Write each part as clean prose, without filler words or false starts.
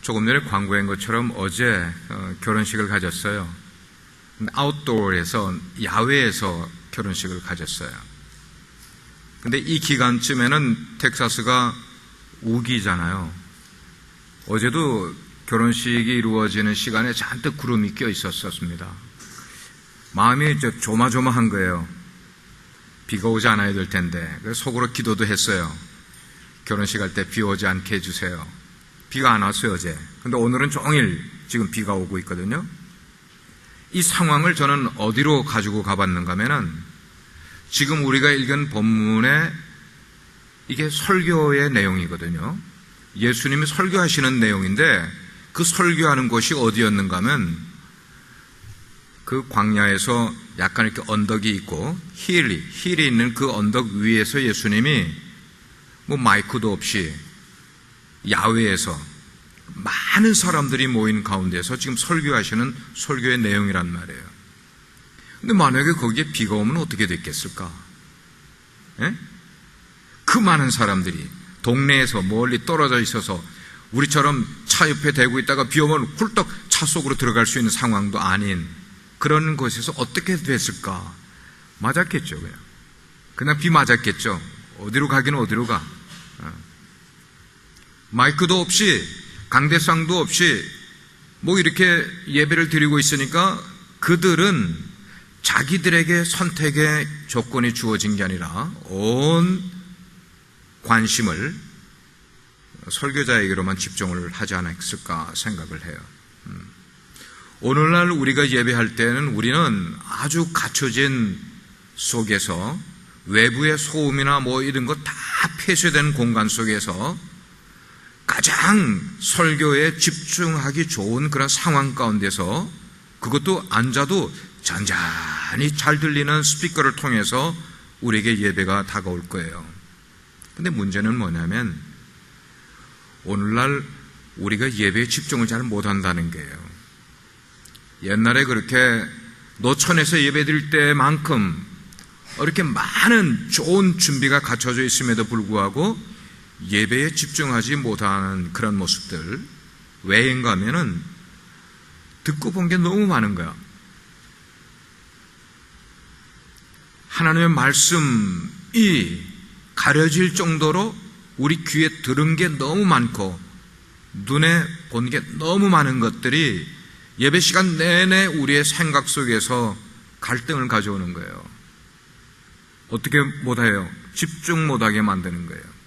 조금 전에 광고한 것처럼 어제 결혼식을 가졌어요. 아웃도어에서, 야외에서 결혼식을 가졌어요. 근데 이 기간쯤에는 텍사스가 우기잖아요. 어제도 결혼식이 이루어지는 시간에 잔뜩 구름이 껴 있었습니다. 마음이 조마조마한 거예요. 비가 오지 않아야 될 텐데. 그래서 속으로 기도도 했어요. 결혼식 할 때 비 오지 않게 해주세요. 비가 안 왔어요, 어제. 근데 오늘은 종일 지금 비가 오고 있거든요. 이 상황을 저는 어디로 가지고 가봤는가 하면은 지금 우리가 읽은 본문에 이게 설교의 내용이거든요. 예수님이 설교하시는 내용인데 그 설교하는 곳이 어디였는가 하면 그 광야에서 약간 이렇게 언덕이 있고 힐이 있는 그 언덕 위에서 예수님이 마이크도 없이 야외에서 많은 사람들이 모인 가운데서 지금 설교하시는 설교의 내용이란 말이에요. 근데 만약에 거기에 비가 오면 어떻게 됐겠을까? 예? 그 많은 사람들이 동네에서 멀리 떨어져 있어서 우리처럼 차 옆에 대고 있다가 비 오면 훌떡 차 속으로 들어갈 수 있는 상황도 아닌 그런 곳에서 어떻게 됐을까? 맞았겠죠, 그냥 비 맞았겠죠. 어디로 가기는 어디로 가? 마이크도 없이 강대상도 없이 이렇게 예배를 드리고 있으니까 그들은 자기들에게 선택의 조건이 주어진 게 아니라 온 관심을 설교자에게로만 집중을 하지 않았을까 생각을 해요. 오늘날 우리가 예배할 때는 우리는 아주 갖춰진 속에서 외부의 소음이나 이런 거 다 폐쇄된 공간 속에서 가장 설교에 집중하기 좋은 그런 상황 가운데서 그것도 앉아도 잔잔히 잘 들리는 스피커를 통해서 우리에게 예배가 다가올 거예요. 근데 문제는 뭐냐면 오늘날 우리가 예배에 집중을 잘 못한다는 거예요. 옛날에 그렇게 노천에서 예배 드릴 때만큼 이렇게 많은 좋은 준비가 갖춰져 있음에도 불구하고 예배에 집중하지 못하는 그런 모습들, 왜인가 하면은 듣고 본 게 너무 많은 거야. 하나님의 말씀이 가려질 정도로 우리 귀에 들은 게 너무 많고 눈에 본 게 너무 많은 것들이 예배 시간 내내 우리의 생각 속에서 갈등을 가져오는 거예요. 어떻게 못해요? 집중 못하게 만드는 거예요.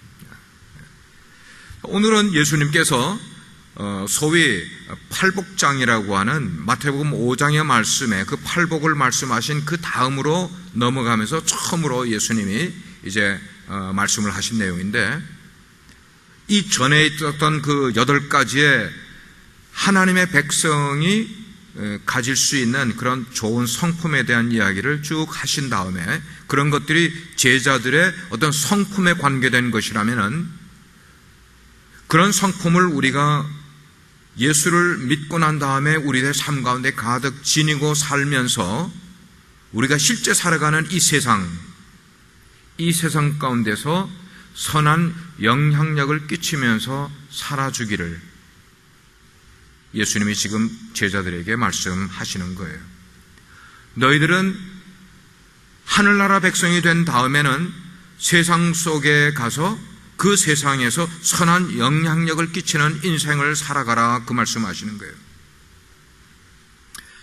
오늘은 예수님께서 소위 팔복장이라고 하는 마태복음 5장의 말씀에 그 팔복을 말씀하신 그 다음으로 넘어가면서 처음으로 예수님이 이제 말씀을 하신 내용인데, 이 전에 있었던 그 8가지의 하나님의 백성이 가질 수 있는 그런 좋은 성품에 대한 이야기를 쭉 하신 다음에 그런 것들이 제자들의 어떤 성품에 관계된 것이라면은 그런 성품을 우리가 예수를 믿고 난 다음에 우리의 삶 가운데 가득 지니고 살면서 우리가 실제 살아가는 이 세상 가운데서 선한 영향력을 끼치면서 살아주기를 예수님이 지금 제자들에게 말씀하시는 거예요. 너희들은 하늘나라 백성이 된 다음에는 세상 속에 가서 그 세상에서 선한 영향력을 끼치는 인생을 살아가라, 그 말씀하시는 거예요.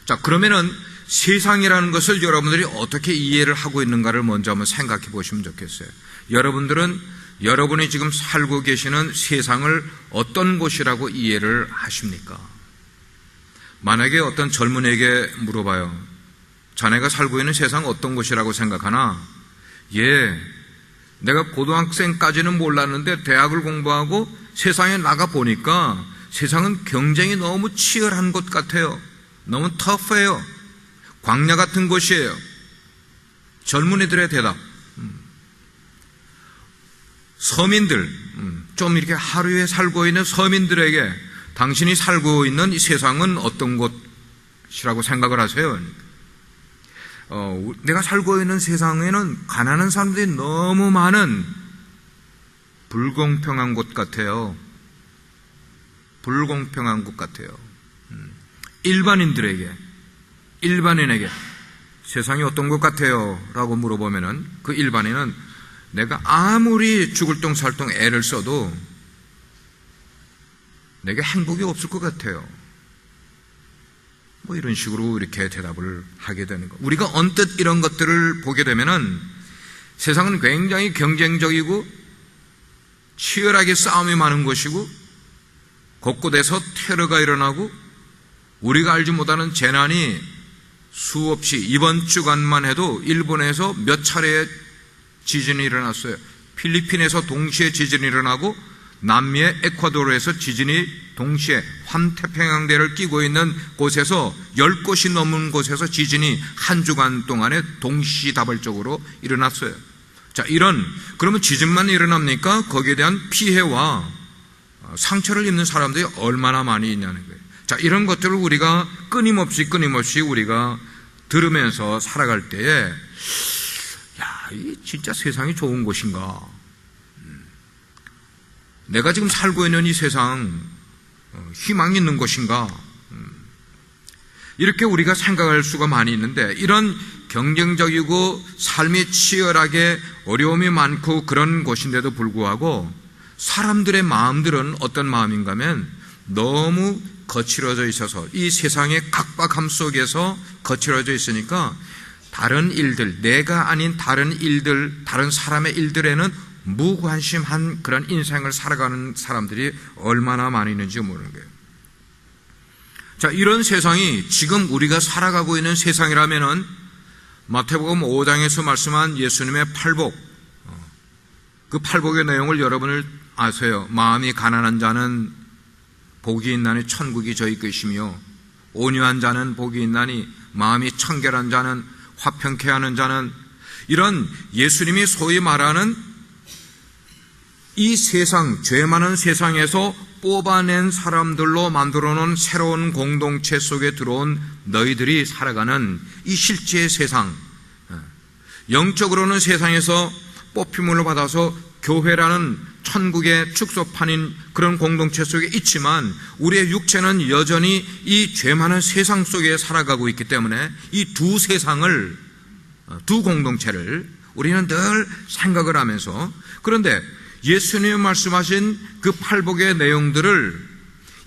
자, 그러면은 세상이라는 것을 여러분들이 어떻게 이해를 하고 있는가를 먼저 한번 생각해 보시면 좋겠어요. 여러분들은 여러분이 지금 살고 계시는 세상을 어떤 곳이라고 이해를 하십니까? 만약에 어떤 젊은이에게 물어봐요. 자네가 살고 있는 세상 어떤 곳이라고 생각하나? 내가 고등학생까지는 몰랐는데 대학을 공부하고 세상에 나가 보니까 세상은 경쟁이 너무 치열한 곳 같아요. 너무 터프해요. 광야 같은 곳이에요. 젊은이들의 대답. 서민들, 좀 이렇게 하루에 살고 있는 서민들에게 당신이 살고 있는 이 세상은 어떤 곳이라고 생각을 하세요? 내가 살고 있는 세상에는 가난한 사람들이 너무 많은 불공평한 곳 같아요. 불공평한 것 같아요. 일반인에게 세상이 어떤 것 같아요? 라고 물어보면은 그 일반인은 내가 아무리 죽을 똥 살 똥 애를 써도 내게 행복이 없을 것 같아요. 뭐 이런 식으로 이렇게 대답을 하게 되는 거. 우리가 언뜻 이런 것들을 보게 되면은 세상은 굉장히 경쟁적이고 치열하게 싸움이 많은 것이고 곳곳에서 테러가 일어나고 우리가 알지 못하는 재난이 수없이 이번 주간만 해도 일본에서 몇 차례의 지진이 일어났어요. 필리핀에서 동시에 지진이 일어나고 남미의 에콰도르에서 지진이 동시에 환태평양대를 끼고 있는 곳에서 10곳이 넘은 곳에서 지진이 한 주간 동안에 동시다발적으로 일어났어요. 자, 그러면 지진만 일어납니까? 거기에 대한 피해와 상처를 입는 사람들이 얼마나 많이 있냐는 거예요. 자, 이런 것들을 우리가 끊임없이 우리가 들으면서 살아갈 때에 이 진짜 세상이 좋은 곳인가? 내가 지금 살고 있는 이 세상 희망이 있는 곳인가? 이렇게 우리가 생각할 수가 많이 있는데 이런 경쟁적이고 삶이 치열하게 어려움이 많고 그런 곳인데도 불구하고 사람들의 마음들은 어떤 마음인가 하면 너무 거칠어져 있어서 이 세상의 각박함 속에서 거칠어져 있으니까 다른 일들, 내가 아닌 다른 일들, 다른 사람의 일들에는 무관심한 그런 인생을 살아가는 사람들이 얼마나 많이 있는지 모르는 거예요. 자, 이런 세상이 지금 우리가 살아가고 있는 세상이라면은 마태복음 5장에서 말씀한 예수님의 팔복, 그 팔복의 내용을 여러분을 아세요. 마음이 가난한 자는 복이 있나니 천국이 저희 것이며 온유한 자는 복이 있나니 마음이 청결한 자는 화평케 하는 자는, 이런 예수님이 소위 말하는 이 세상, 죄 많은 세상에서 뽑아낸 사람들로 만들어 놓은 새로운 공동체 속에 들어온 너희들이 살아가는 이 실제의 세상, 영적으로는 세상에서 뽑힘을 받아서 교회라는 천국의 축소판인 그런 공동체 속에 있지만 우리의 육체는 여전히 이 죄 많은 세상 속에 살아가고 있기 때문에 이 두 세상을, 두 공동체를 우리는 늘 생각을 하면서, 그런데 예수님이 말씀하신 그 팔복의 내용들을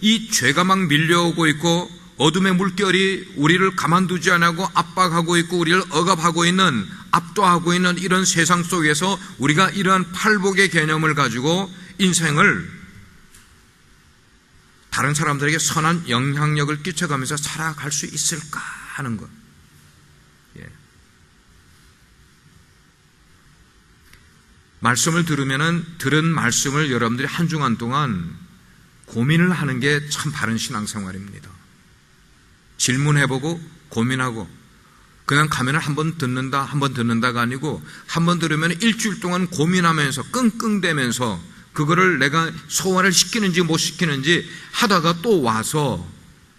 이 죄가 막 밀려오고 있고 어둠의 물결이 우리를 가만두지 않고 압박하고 있고 우리를 억압하고 있는, 압도하고 있는 이런 세상 속에서 우리가 이러한 팔복의 개념을 가지고 인생을 다른 사람들에게 선한 영향력을 끼쳐가면서 살아갈 수 있을까 하는 것. 말씀을 들은 말씀을 여러분들이 한 주간 동안 고민을 하는 게 참 바른 신앙생활입니다. 질문해보고 고민하고, 그냥 가면을 한번 듣는다가 아니고 한 번 들으면 일주일 동안 고민하면서 끙끙대면서 그거를 내가 소화를 시키는지 못 시키는지 하다가 또 와서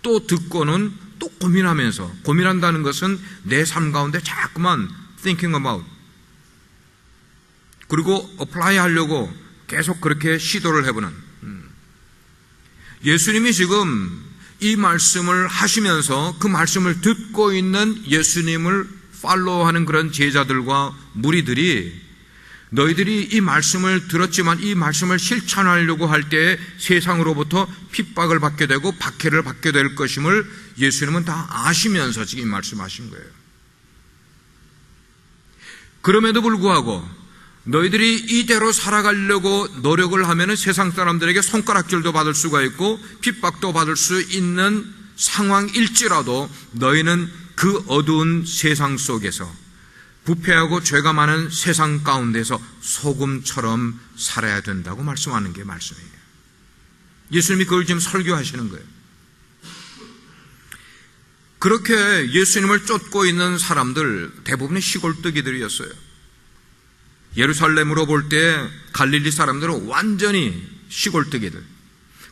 또 듣고는 또 고민하면서, 고민한다는 것은 내 삶 가운데 자꾸만 thinking about, 그리고 apply 하려고 계속 그렇게 시도를 해보는, 예수님이 지금 이 말씀을 하시면서 그 말씀을 듣고 있는 예수님을 팔로우하는 그런 제자들과 무리들이, 너희들이 이 말씀을 들었지만 이 말씀을 실천하려고 할 때에 세상으로부터 핍박을 받게 되고 박해를 받게 될 것임을 예수님은 다 아시면서 지금 이 말씀하신 거예요. 그럼에도 불구하고 너희들이 이대로 살아가려고 노력을 하면 세상 사람들에게 손가락질도 받을 수가 있고 핍박도 받을 수 있는 상황일지라도 너희는 그 어두운 세상 속에서, 부패하고 죄가 많은 세상 가운데서 소금처럼 살아야 된다고 말씀하는 게 말씀이에요. 예수님이 그걸 지금 설교하시는 거예요. 그렇게 예수님을 쫓고 있는 사람들 대부분이 시골뜨기들이었어요. 예루살렘으로 볼 때 갈릴리 사람들은 완전히 시골뜨기들,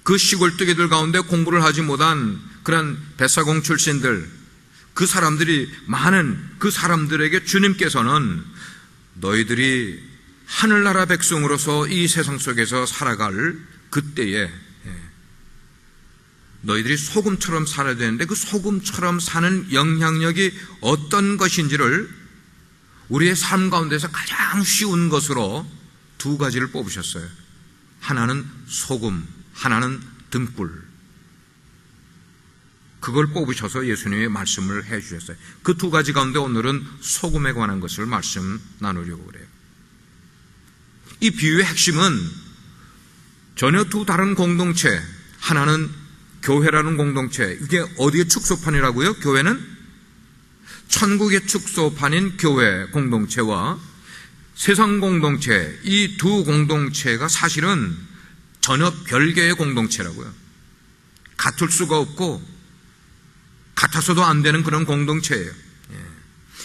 그 시골뜨기들 가운데 공부를 하지 못한 그런 뱃사공 출신들, 그 사람들이 많은 그 사람들에게 주님께서는 너희들이 하늘나라 백성으로서 이 세상 속에서 살아갈 그때에 너희들이 소금처럼 살아야 되는데 그 소금처럼 사는 영향력이 어떤 것인지를 우리의 삶 가운데서 가장 쉬운 것으로 두 가지를 뽑으셨어요. 하나는 소금, 하나는 등불. 그걸 뽑으셔서 예수님의 말씀을 해 주셨어요. 그 두 가지 가운데 오늘은 소금에 관한 것을 말씀 나누려고 그래요. 이 비유의 핵심은 전혀 두 다른 공동체, 하나는 교회라는 공동체, 이게 어디의 축소판이라고요? 교회는 천국의 축소판인 교회 공동체와 세상 공동체, 이 두 공동체가 사실은 전혀 별개의 공동체라고요. 같을 수가 없고 같아서도 안 되는 그런 공동체예요.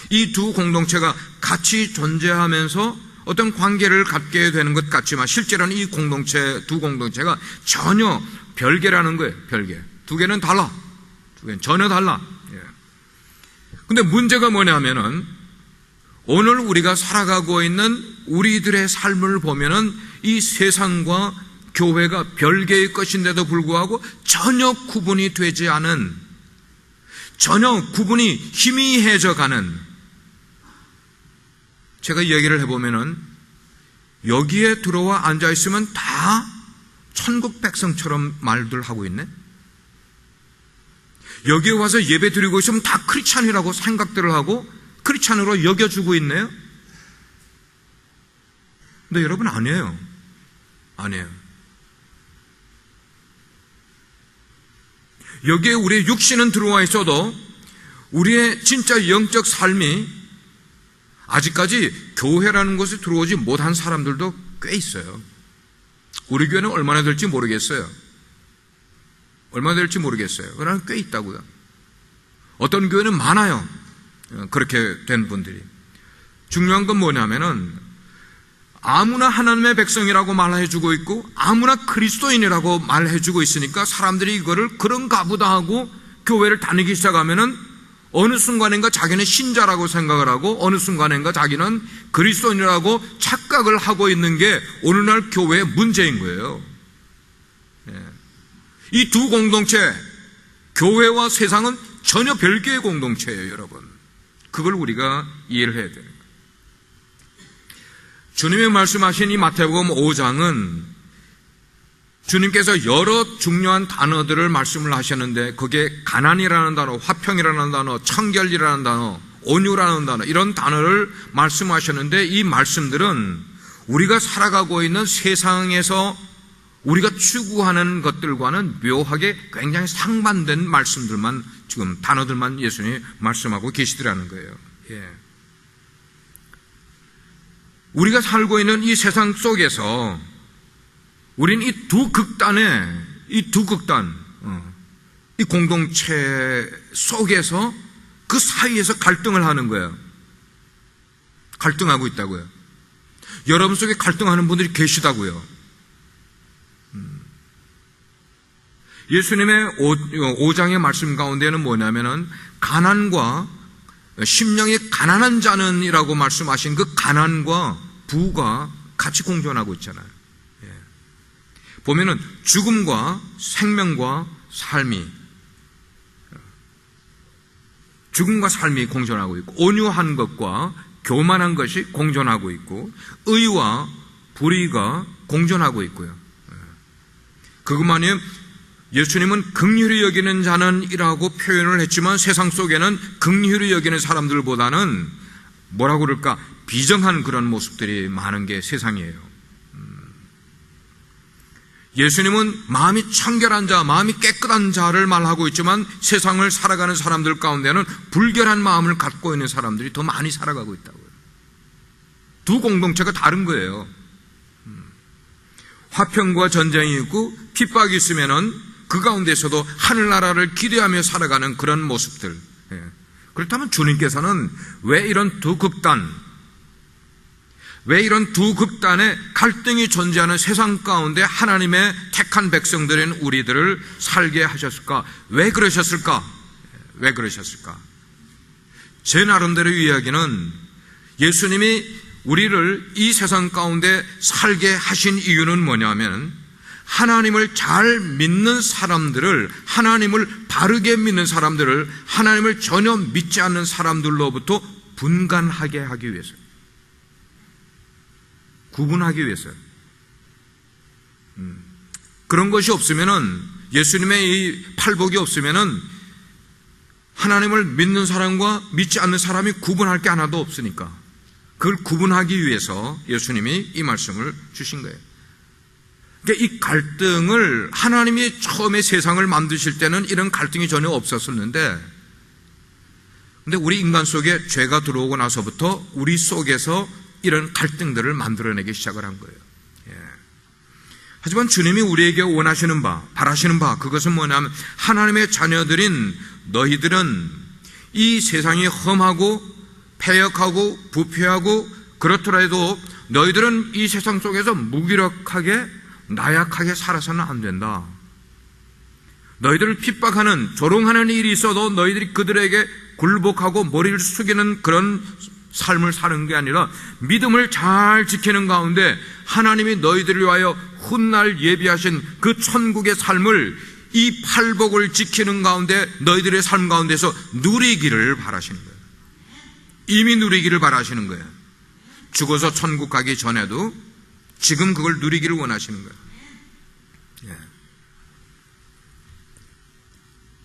이 두 공동체가 같이 존재하면서 어떤 관계를 갖게 되는 것 같지만 실제로는 이 공동체, 두 공동체가 전혀 별개라는 거예요. 별개. 두 개는 달라. 두 개는 전혀 달라. 근데 문제가 뭐냐면은 오늘 우리가 살아가고 있는 우리들의 삶을 보면은 이 세상과 교회가 별개의 것인데도 불구하고 전혀 구분이 되지 않은, 전혀 구분이 희미해져 가는, 제가 이야기를 해보면은 여기에 들어와 앉아있으면 다 천국 백성처럼 말들 하고 있네. 여기에 와서 예배 드리고 있으면 다 크리스찬이라고 생각들을 하고 크리스찬으로 여겨주고 있네요. 근데 여러분 아니에요. 아니에요. 여기에 우리의 육신은 들어와 있어도 우리의 진짜 영적 삶이 아직까지 교회라는 곳에 들어오지 못한 사람들도 꽤 있어요. 우리 교회는 얼마나 될지 모르겠어요. 얼마나 될지 모르겠어요. 그러나 꽤 있다고요. 어떤 교회는 많아요. 그렇게 된 분들이. 중요한 건 뭐냐면은 아무나 하나님의 백성이라고 말해주고 있고 아무나 그리스도인이라고 말해주고 있으니까 사람들이 이거를 그런가 보다 하고 교회를 다니기 시작하면은 어느 순간인가 자기는 신자라고 생각을 하고 어느 순간인가 자기는 그리스도인이라고 착각을 하고 있는 게 오늘날 교회의 문제인 거예요. 이 두 공동체, 교회와 세상은 전혀 별개의 공동체예요, 여러분. 그걸 우리가 이해를 해야 돼요. 주님이 말씀하신 이 마태복음 5장은 주님께서 여러 중요한 단어들을 말씀을 하셨는데 거기에 가난이라는 단어, 화평이라는 단어, 청결이라는 단어, 온유라는 단어, 이런 단어를 말씀하셨는데 이 말씀들은 우리가 살아가고 있는 세상에서 우리가 추구하는 것들과는 묘하게 굉장히 상반된 말씀들만, 지금 단어들만 예수님이 말씀하고 계시더라는 거예요. 우리가 살고 있는 이 세상 속에서 우린 이 두 극단, 이 공동체 속에서 그 사이에서 갈등을 하는 거예요. 갈등하고 있다고요. 여러분 속에 갈등하는 분들이 계시다고요. 예수님의 5장의 말씀 가운데는 뭐냐면은 가난과 심령이 가난한 자는 이라고 말씀하신 그 가난과 부가 같이 공존하고 있잖아요. 보면은 죽음과 생명과 삶이, 죽음과 삶이 공존하고 있고 온유한 것과 교만한 것이 공존하고 있고 의와 불의가 공존하고 있고요. 그것만이 예수님은 긍휼히 여기는 자는 이라고 표현을 했지만 세상 속에는 긍휼히 여기는 사람들보다는 뭐라고 그럴까, 비정한 그런 모습들이 많은 게 세상이에요. 예수님은 마음이 청결한 자, 마음이 깨끗한 자를 말하고 있지만 세상을 살아가는 사람들 가운데는 불결한 마음을 갖고 있는 사람들이 더 많이 살아가고 있다고요. 두 공동체가 다른 거예요. 화평과 전쟁이 있고 핍박이 있으면은 그 가운데서도 하늘나라를 기대하며 살아가는 그런 모습들. 그렇다면 주님께서는 왜 이런 두 극단의 갈등이 존재하는 세상 가운데 하나님의 택한 백성들인 우리들을 살게 하셨을까? 왜 그러셨을까? 제 나름대로 이야기는 예수님이 우리를 이 세상 가운데 살게 하신 이유는 뭐냐면 하나님을 잘 믿는 사람들을, 하나님을 바르게 믿는 사람들을 하나님을 전혀 믿지 않는 사람들로부터 분간하게 하기 위해서, 구분하기 위해서. 그런 것이 없으면은, 예수님의 이 팔복이 없으면은 하나님을 믿는 사람과 믿지 않는 사람이 구분할 게 하나도 없으니까 그걸 구분하기 위해서 예수님이 이 말씀을 주신 거예요. 그러니까 이 갈등을, 하나님이 처음에 세상을 만드실 때는 이런 갈등이 전혀 없었었는데, 근데 우리 인간 속에 죄가 들어오고 나서부터 우리 속에서 이런 갈등들을 만들어내기 시작을 한 거예요. 하지만 주님이 우리에게 원하시는 바, 바라시는 바, 그것은 뭐냐면 하나님의 자녀들인 너희들은 이 세상이 험하고 패역하고 부패하고 그렇더라도 너희들은 이 세상 속에서 무기력하게 나약하게 살아서는 안 된다. 너희들을 핍박하는, 조롱하는 일이 있어도 너희들이 그들에게 굴복하고 머리를 숙이는 그런 삶을 사는 게 아니라 믿음을 잘 지키는 가운데 하나님이 너희들을 위하여 훗날 예비하신 그 천국의 삶을, 이 팔복을 지키는 가운데 너희들의 삶 가운데서 누리기를 바라시는 거예요. 이미 누리기를 바라시는 거예요. 죽어서 천국 가기 전에도 지금 그걸 누리기를 원하시는 거예요.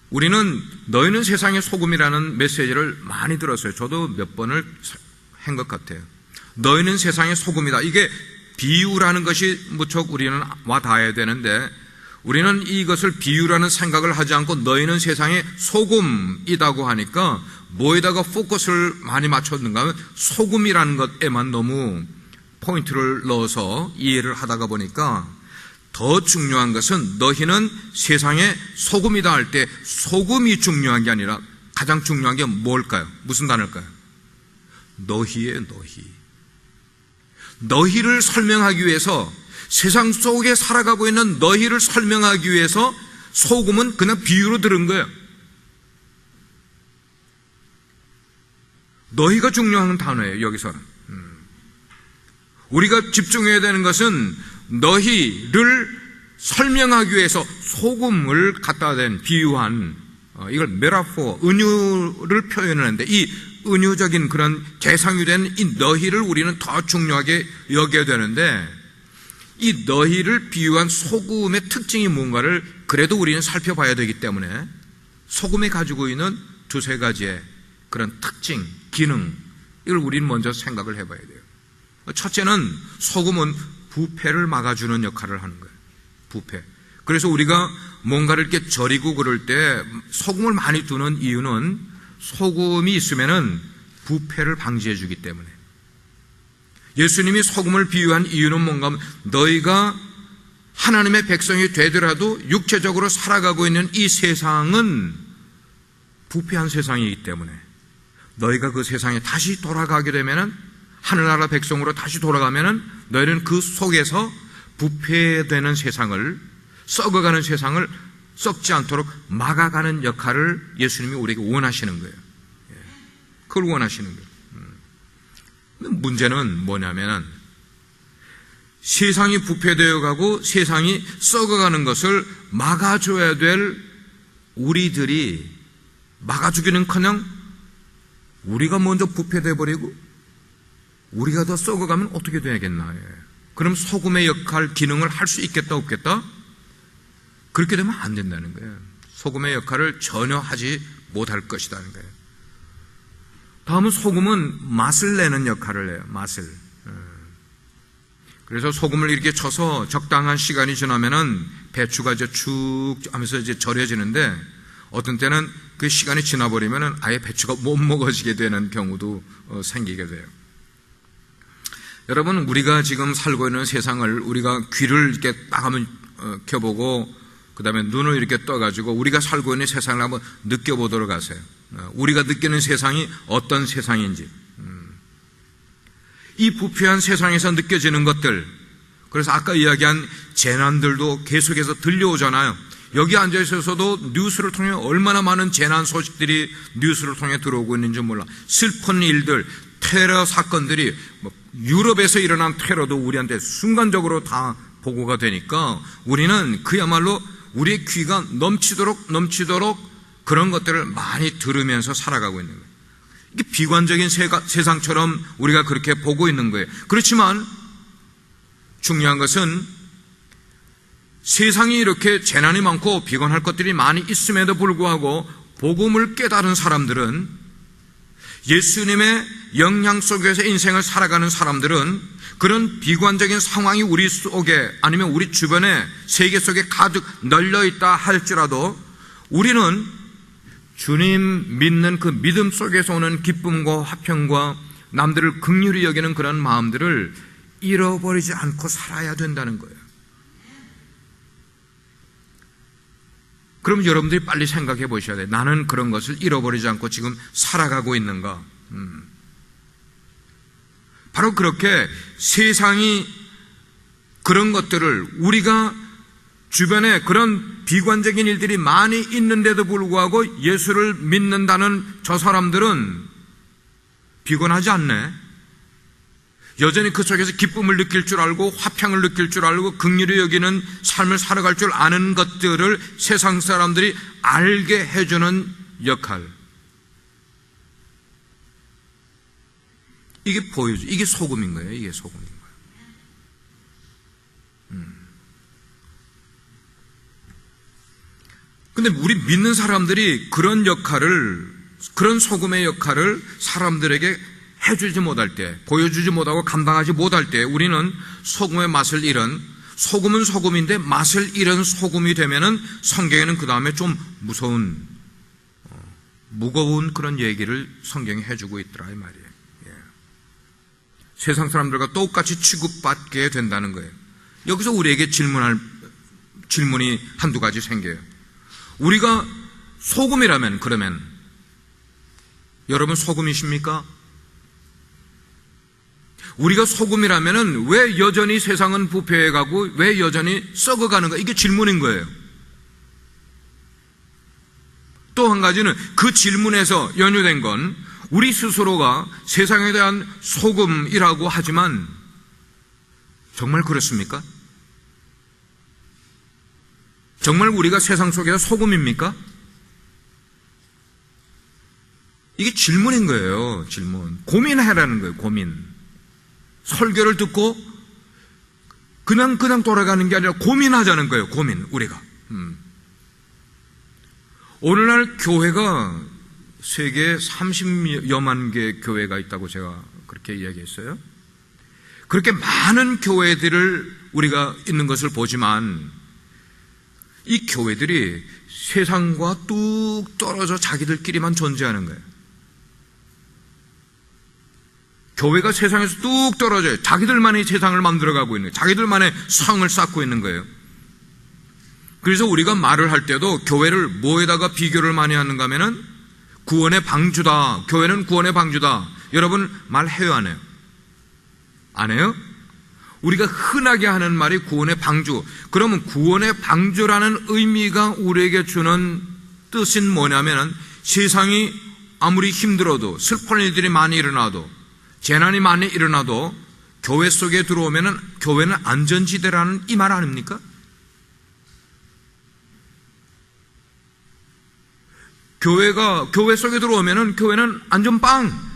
우리는 너희는 세상의 소금이라는 메시지를 많이 들었어요. 저도 몇 번을 한 것 같아요. 너희는 세상의 소금이다. 이게 비유라는 것이 무척 우리는 와 닿아야 되는데, 우리는 이것을 비유라는 생각을 하지 않고 너희는 세상의 소금이라고 하니까 뭐에다가 포커스를 많이 맞췄는가 하면 소금이라는 것에만 너무 포인트를 넣어서 이해를 하다가 보니까, 더 중요한 것은 너희는 세상의 소금이다 할 때 소금이 중요한 게 아니라 가장 중요한 게 뭘까요? 무슨 단어일까요? 너희예요, 너희. 너희를 설명하기 위해서, 세상 속에 살아가고 있는 너희를 설명하기 위해서 소금은 그냥 비유로 들은 거예요. 너희가 중요한 단어예요, 여기서는. 우리가 집중해야 되는 것은 너희를 설명하기 위해서 소금을 갖다 댄, 비유한, 이걸 메타포, 은유를 표현하는데, 이 은유적인 그런 대상이 된 이 너희를 우리는 더 중요하게 여겨야 되는데, 이 너희를 비유한 소금의 특징이 뭔가를 그래도 우리는 살펴봐야 되기 때문에 소금이 가지고 있는 두세 가지의 그런 특징, 기능, 이걸 우리는 먼저 생각을 해봐야 돼요. 첫째는 소금은 부패를 막아주는 역할을 하는 거예요. 부패. 그래서 우리가 뭔가를 이렇게 절이고 그럴 때 소금을 많이 두는 이유는 소금이 있으면은 부패를 방지해 주기 때문에. 예수님이 소금을 비유한 이유는 뭔가 하면 너희가 하나님의 백성이 되더라도 육체적으로 살아가고 있는 이 세상은 부패한 세상이기 때문에 너희가 그 세상에 다시 돌아가게 되면은, 하늘나라 백성으로 다시 돌아가면은 너희는 그 속에서 부패되는 세상을, 썩어가는 세상을 썩지 않도록 막아가는 역할을 예수님이 우리에게 원하시는 거예요. 그걸 원하시는 거예요. 문제는 뭐냐면 세상이 부패되어 가고 세상이 썩어가는 것을 막아줘야 될 우리들이 막아주기는커녕 우리가 먼저 부패되어 버리고 우리가 더 썩어가면 어떻게 되겠나. 그럼 소금의 역할, 기능을 할 수 있겠다 없겠다? 그렇게 되면 안 된다는 거예요. 소금의 역할을 전혀 하지 못할 것이라는 거예요. 다음은 소금은 맛을 내는 역할을 해요. 맛을. 그래서 소금을 이렇게 쳐서 적당한 시간이 지나면은 배추가 이제 축 하면서 이제 절여지는데, 어떤 때는 그 시간이 지나버리면은 아예 배추가 못 먹어지게 되는 경우도 생기게 돼요. 여러분, 우리가 지금 살고 있는 세상을 우리가 귀를 이렇게 딱 한번 켜보고 그 다음에 눈을 이렇게 떠가지고 우리가 살고 있는 세상을 한번 느껴보도록 하세요. 우리가 느끼는 세상이 어떤 세상인지. 이 부패한 세상에서 느껴지는 것들, 그래서 아까 이야기한 재난들도 계속해서 들려오잖아요. 여기 앉아있어서도 뉴스를 통해 얼마나 많은 재난 소식들이 뉴스를 통해 들어오고 있는지 몰라. 슬픈 일들, 테러 사건들이, 유럽에서 일어난 테러도 우리한테 순간적으로 다 보고가 되니까 우리는 그야말로 우리의 귀가 넘치도록 그런 것들을 많이 들으면서 살아가고 있는 거예요. 이게 비관적인 세상처럼 우리가 그렇게 보고 있는 거예요. 그렇지만 중요한 것은 세상이 이렇게 재난이 많고 비관할 것들이 많이 있음에도 불구하고 복음을 깨달은 사람들은, 예수님의 영향 속에서 인생을 살아가는 사람들은 그런 비관적인 상황이 우리 속에 아니면 우리 주변에 세계 속에 가득 널려있다 할지라도 우리는 주님 믿는 그 믿음 속에서 오는 기쁨과 화평과 남들을 긍휼히 여기는 그런 마음들을 잃어버리지 않고 살아야 된다는 거예요. 그럼 여러분들이 빨리 생각해 보셔야 돼요. 나는 그런 것을 잃어버리지 않고 지금 살아가고 있는가? 바로 그렇게 세상이 그런 것들을, 우리가 주변에 그런 비관적인 일들이 많이 있는데도 불구하고 예수를 믿는다는 저 사람들은 비관하지 않네. 여전히 그 속에서 기쁨을 느낄 줄 알고 화평을 느낄 줄 알고 긍휼히 여기는 삶을 살아갈 줄 아는 것들을 세상 사람들이 알게 해주는 역할, 이게 보여줘. 이게 소금인 거예요. 이게 소금인 거예요. 근데 우리 믿는 사람들이 그런 역할을, 그런 소금의 역할을 사람들에게 해주지 못할 때, 보여주지 못하고 감당하지 못할 때 우리는 소금의 맛을 잃은, 소금은 소금인데 맛을 잃은 소금이 되면은 성경에는 그 다음에 좀 무거운 그런 얘기를 성경이 해주고 있더라 이 말이에요. 예. 세상 사람들과 똑같이 취급받게 된다는 거예요. 여기서 우리에게 질문이 한두 가지 생겨요. 우리가 소금이라면, 그러면 여러분 소금이십니까? 우리가 소금이라면 왜 여전히 세상은 부패해가고 왜 여전히 썩어가는가? 이게 질문인 거예요. 또 한 가지는 그 질문에서 연유된 건 우리 스스로가 세상에 대한 소금이라고 하지만 정말 그렇습니까? 정말 우리가 세상 속에서 소금입니까? 이게 질문인 거예요. 질문. 고민하라는 거예요. 고민. 설교를 듣고 그냥 돌아가는 게 아니라 고민하자는 거예요. 고민. 우리가. 오늘날 교회가 세계 30여만 개 교회가 있다고 제가 그렇게 이야기했어요. 그렇게 많은 교회들을 우리가 있는 것을 보지만 이 교회들이 세상과 뚝 떨어져 자기들끼리만 존재하는 거예요. 교회가 세상에서 뚝 떨어져요. 자기들만의 세상을 만들어가고 있는 거예요. 자기들만의 성을 쌓고 있는 거예요. 그래서 우리가 말을 할 때도 교회를 뭐에다가 비교를 많이 하는가 하면은 구원의 방주다. 교회는 구원의 방주다. 여러분 말해요, 안 해요? 안 해요? 우리가 흔하게 하는 말이 구원의 방주. 그러면 구원의 방주라는 의미가 우리에게 주는 뜻은 뭐냐면은 세상이 아무리 힘들어도 슬픈 일들이 많이 일어나도 재난이 많이 일어나도 교회 속에 들어오면은 교회는 안전지대라는 이 말 아닙니까? 교회 속에 들어오면은 교회는 안전빵.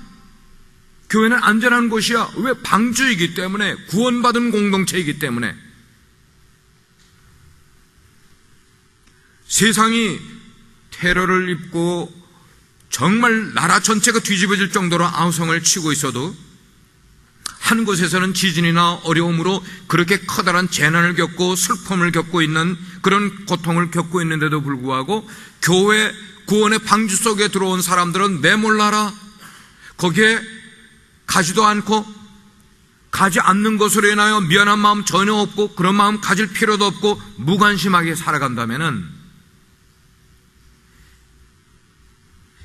교회는 안전한 곳이야. 왜? 방주이기 때문에, 구원받은 공동체이기 때문에. 세상이 테러를 입고 정말 나라 전체가 뒤집어질 정도로 아우성을 치고 있어도 한 곳에서는 지진이나 어려움으로 그렇게 커다란 재난을 겪고 슬픔을 겪고 있는 그런 고통을 겪고 있는데도 불구하고 교회 구원의 방주 속에 들어온 사람들은 내몰라라. 거기에 가지도 않고 가지 않는 것으로 인하여 미안한 마음 전혀 없고 그런 마음 가질 필요도 없고 무관심하게 살아간다면은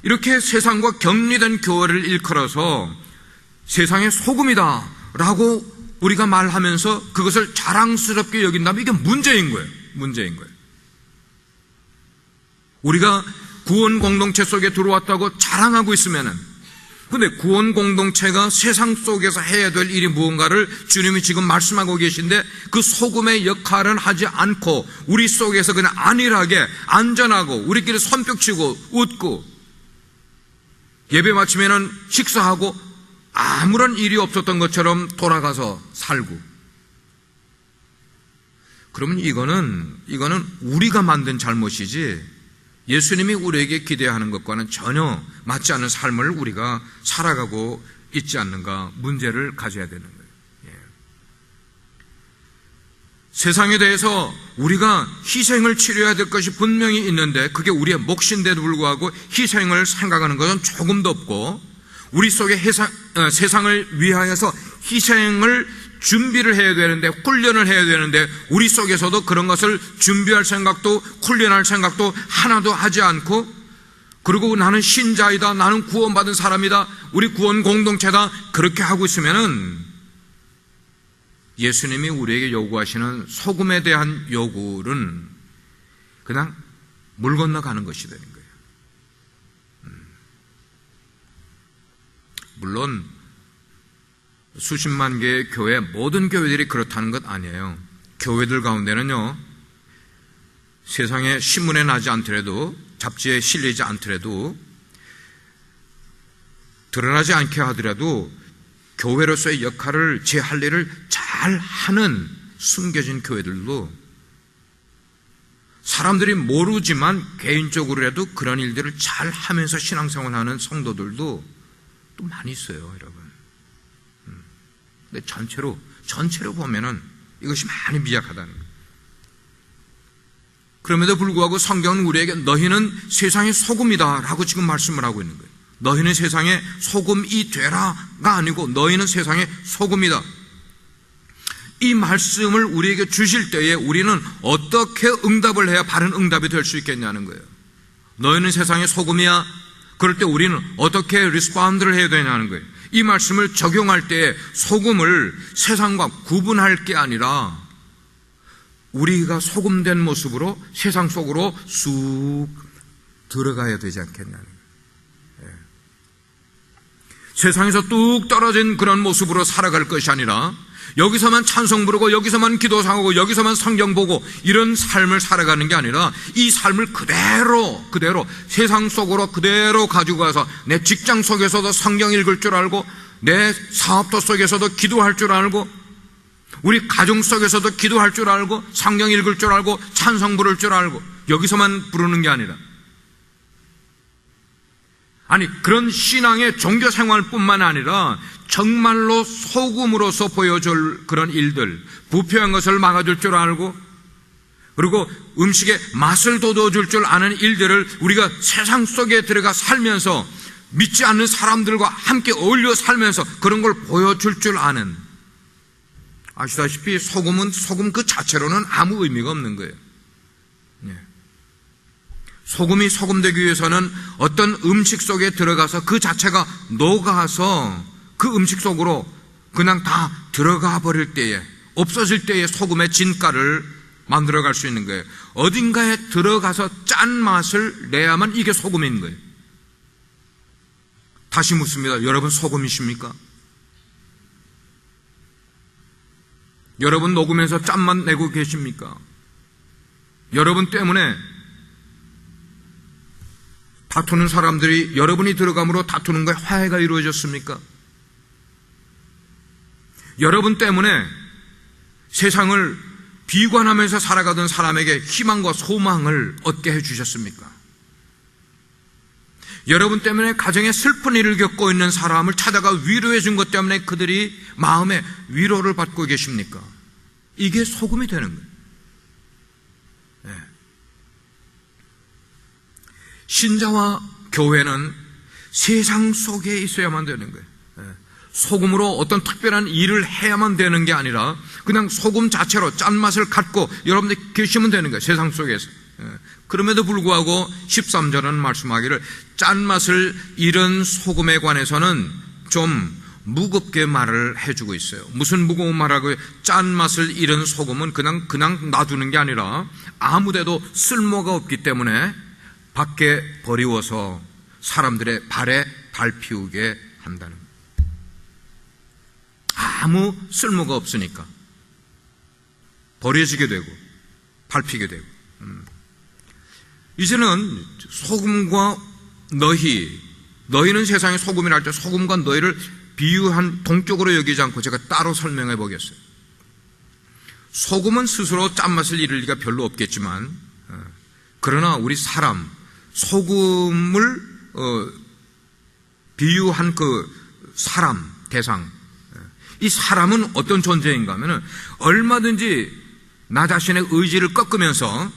이렇게 세상과 격리된 교회를 일컬어서 세상의 소금이다 라고 우리가 말하면서 그것을 자랑스럽게 여긴다면 이게 문제인 거예요. 문제인 거예요. 우리가 구원 공동체 속에 들어왔다고 자랑하고 있으면은 근데 구원 공동체가 세상 속에서 해야 될 일이 무언가를 주님이 지금 말씀하고 계신데, 그 소금의 역할은 하지 않고 우리 속에서 그냥 안일하게 안전하고 우리끼리 손뼉치고 웃고 예배 마치면은 식사하고 아무런 일이 없었던 것처럼 돌아가서 살고, 그러면 이거는 우리가 만든 잘못이지 예수님이 우리에게 기대하는 것과는 전혀 맞지 않는 삶을 우리가 살아가고 있지 않는가, 문제를 가져야 되는 거예요. 예. 세상에 대해서 우리가 희생을 치러야 될 것이 분명히 있는데 그게 우리의 몫인데도 불구하고 희생을 생각하는 것은 조금도 없고, 우리 속에 세상을 위하여서 희생을 준비를 해야 되는데, 훈련을 해야 되는데 우리 속에서도 그런 것을 준비할 생각도 훈련할 생각도 하나도 하지 않고, 그리고 나는 신자이다, 나는 구원받은 사람이다, 우리 구원 공동체다, 그렇게 하고 있으면은 예수님이 우리에게 요구하시는 소금에 대한 요구는 그냥 물 건너가는 것이 되는 거예요. 물론 수십만 개의 교회, 모든 교회들이 그렇다는 것 아니에요. 교회들 가운데는요, 세상에 신문에 나지 않더라도, 잡지에 실리지 않더라도, 드러나지 않게 하더라도 교회로서의 역할을, 제 할 일을 잘 하는 숨겨진 교회들도, 사람들이 모르지만 개인적으로라도 그런 일들을 잘 하면서 신앙생활하는 성도들도 또 많이 있어요, 여러분. 근데 전체로 보면은 이것이 많이 미약하다는 거예요. 그럼에도 불구하고 성경은 우리에게 너희는 세상의 소금이다 라고 지금 말씀을 하고 있는 거예요. 너희는 세상의 소금이 되라가 아니고 너희는 세상의 소금이다. 이 말씀을 우리에게 주실 때에 우리는 어떻게 응답을 해야 바른 응답이 될 수 있겠냐는 거예요. 너희는 세상의 소금이야. 그럴 때 우리는 어떻게 리스폰드를 해야 되냐는 거예요. 이 말씀을 적용할 때 소금을 세상과 구분할 게 아니라 우리가 소금된 모습으로 세상 속으로 쑥 들어가야 되지 않겠냐는 거예요. 세상에서 뚝 떨어진 그런 모습으로 살아갈 것이 아니라 여기서만 찬송 부르고 여기서만 기도상하고 여기서만 성경 보고 이런 삶을 살아가는 게 아니라 이 삶을 그대로 세상 속으로 그대로 가지고 가서 내 직장 속에서도 성경 읽을 줄 알고, 내 사업도 속에서도 기도할 줄 알고, 우리 가정 속에서도 기도할 줄 알고, 성경 읽을 줄 알고, 찬송 부를 줄 알고, 여기서만 부르는 게 아니라, 아니 그런 신앙의 종교 생활뿐만 아니라 정말로 소금으로서 보여줄 그런 일들, 부패한 것을 막아줄 줄 알고, 그리고 음식에 맛을 돋워줄 줄 아는 일들을 우리가 세상 속에 들어가 살면서 믿지 않는 사람들과 함께 어울려 살면서 그런 걸 보여줄 줄 아는, 아시다시피 소금 그 자체로는 아무 의미가 없는 거예요. 소금이 소금되기 위해서는 어떤 음식 속에 들어가서 그 자체가 녹아서 그 음식 속으로 그냥 다 들어가 버릴 때에, 없어질 때에 소금의 진가를 만들어갈 수 있는 거예요. 어딘가에 들어가서 짠맛을 내야만 이게 소금인 거예요. 다시 묻습니다. 여러분 소금이십니까? 여러분 녹으면서 짠맛 내고 계십니까? 여러분 때문에 다투는 사람들이 여러분이 들어감으로 다투는 거에 화해가 이루어졌습니까? 여러분 때문에 세상을 비관하면서 살아가던 사람에게 희망과 소망을 얻게 해주셨습니까? 여러분 때문에 가정에 슬픈 일을 겪고 있는 사람을 찾아가 위로해 준 것 때문에 그들이 마음에 위로를 받고 계십니까? 이게 소금이 되는 거예요. 신자와 교회는 세상 속에 있어야만 되는 거예요. 소금으로 어떤 특별한 일을 해야만 되는 게 아니라 그냥 소금 자체로 짠맛을 갖고 여러분들 계시면 되는 거예요. 세상 속에서. 그럼에도 불구하고 13절은 말씀하기를 짠맛을 잃은 소금에 관해서는 좀 무겁게 말을 해주고 있어요. 무슨 무거운 말하고요? 짠맛을 잃은 소금은 그냥 놔두는 게 아니라 아무데도 쓸모가 없기 때문에 밖에 버리워서 사람들의 발에 밟히우게 한다는 거예요. 아무 쓸모가 없으니까 버려지게 되고 밟히게 되고. 이제는 소금과 너희는 세상의 소금이라 할 때 소금과 너희를 비유한 동격으로 여기지 않고 제가 따로 설명해 보겠어요. 소금은 스스로 짠맛을 잃을 리가 별로 없겠지만, 그러나 우리 사람, 소금을 비유한 그 사람, 대상, 이 사람은 어떤 존재인가 하면은 얼마든지 나 자신의 의지를 꺾으면서